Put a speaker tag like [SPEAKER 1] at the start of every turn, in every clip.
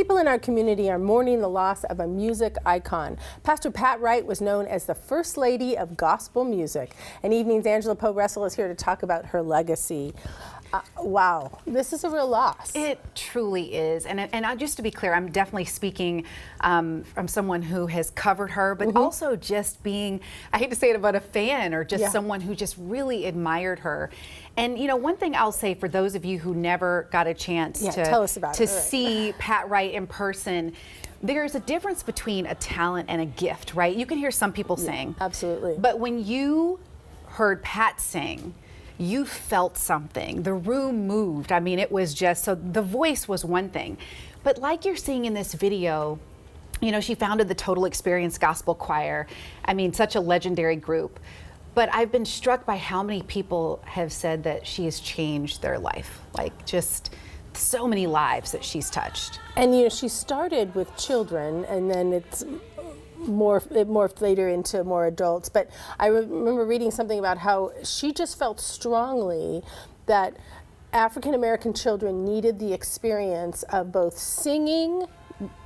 [SPEAKER 1] People in our community are mourning the loss of a music icon. Pastor Pat Wright was known as the First Lady of Gospel Music. And Evening's Angela Poe Russell is here to talk about her legacy. Wow, this is a real loss.
[SPEAKER 2] It truly is. And just to be clear, I'm definitely speaking from someone who has covered her, but also just being, I hate to say it, about a fan or just someone who just really admired her. And you know, one thing I'll say for those of you who never got a chance to see Pat Wright in person, there's a difference between a talent and a gift, right? You can hear some people sing.
[SPEAKER 1] Absolutely.
[SPEAKER 2] But when you heard Pat sing, you felt something. The room moved. I mean, it was just, so the voice was one thing. But like you're seeing in this video, you know, she founded the Total Experience Gospel Choir. I mean, such a legendary group. But I've been struck by how many people have said that she has changed their life. Like, just so many lives that she's touched.
[SPEAKER 1] And you know, she started with children, and then it morphed later into more adults. But I remember reading something about how she just felt strongly that African American children needed the experience of both singing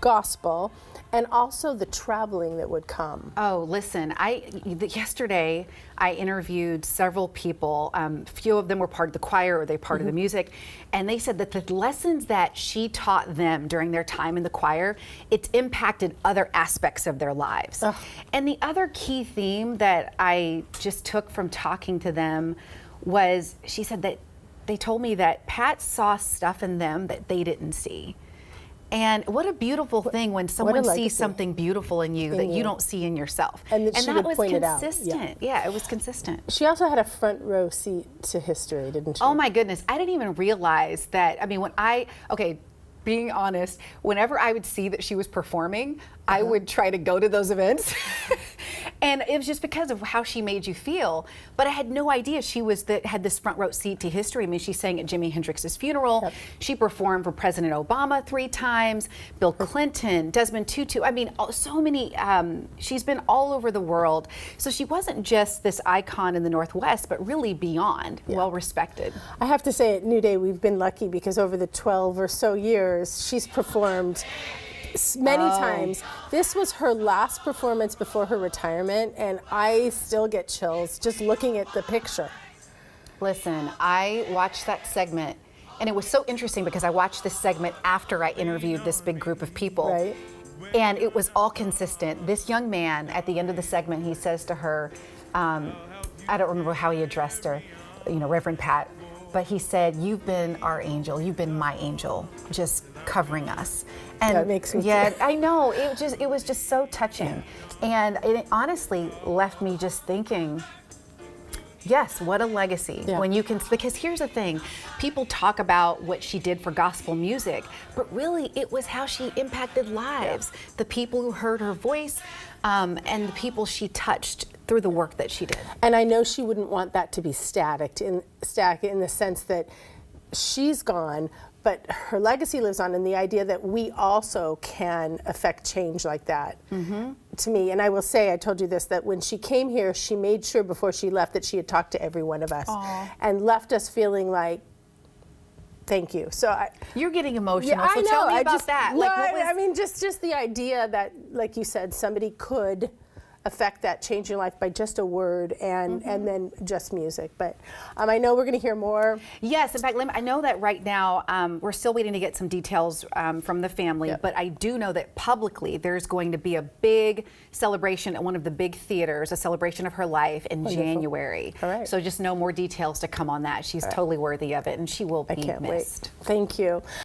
[SPEAKER 1] gospel and also the traveling that would come.
[SPEAKER 2] Oh, listen, yesterday I interviewed several people. Few of them were part of the choir or they part of the music, and they said that the lessons that she taught them during their time in the choir, it's impacted other aspects of their lives. And the other key theme that I just took from talking to them was, she said that they told me that Pat saw stuff in them that they didn't see. And what a beautiful thing when someone sees something beautiful in you that you don't see in yourself.
[SPEAKER 1] And that was
[SPEAKER 2] consistent. Yeah, it was consistent.
[SPEAKER 1] She also had a front row seat to history, didn't she?
[SPEAKER 2] Oh my goodness, I didn't even realize that. I mean, being honest, whenever I would see that she was performing, I would try to go to those events. And it was just because of how she made you feel. But I had no idea she had this front row seat to history. I mean, she sang at Jimi Hendrix's funeral. She performed for President Obama 3 times, Bill Clinton, Desmond Tutu. I mean, so many, she's been all over the world. So she wasn't just this icon in the Northwest, but really beyond, well respected.
[SPEAKER 1] I have to say at New Day, we've been lucky because over the 12 or so years, she's performed many times. This was her last performance before her retirement, and I still get chills just looking at the picture.
[SPEAKER 2] Listen, I watched that segment, and it was so interesting because I watched this segment after I interviewed this big group of people.
[SPEAKER 1] Right.
[SPEAKER 2] And it was all consistent. This young man, at the end of the segment, he says to her, I don't remember how he addressed her, you know, Reverend Pat, but he said, "You've been our angel. You've been my angel, just covering us." And
[SPEAKER 1] that makes me
[SPEAKER 2] I know. It was just so touching, and it honestly left me just thinking, yes, what a legacy. When you can, because here's the thing, people talk about what she did for gospel music, but really it was how she impacted lives, the people who heard her voice, and the people she touched through the work that she did.
[SPEAKER 1] And I know she wouldn't want that to be static in the sense that she's gone, but her legacy lives on in the idea that we also can affect change like that. To me, and I will say, I told you this, that when she came here, she made sure before she left that she had talked to every one of us and left us feeling like, thank you. So
[SPEAKER 2] you're getting emotional.
[SPEAKER 1] Yeah,
[SPEAKER 2] so
[SPEAKER 1] I know.
[SPEAKER 2] Tell me about that.
[SPEAKER 1] No, I mean, just the idea that, like you said, somebody could affect that, change your life by just a word and then just music. But I know we're going to hear more.
[SPEAKER 2] Yes, in fact, I know that right now we're still waiting to get some details from the family, but I do know that publicly there's going to be a big celebration at one of the big theaters, a celebration of her life in January.
[SPEAKER 1] All right.
[SPEAKER 2] So just know more details to come on that. She's totally worthy of it, and she will be missed.
[SPEAKER 1] Wait. Thank you.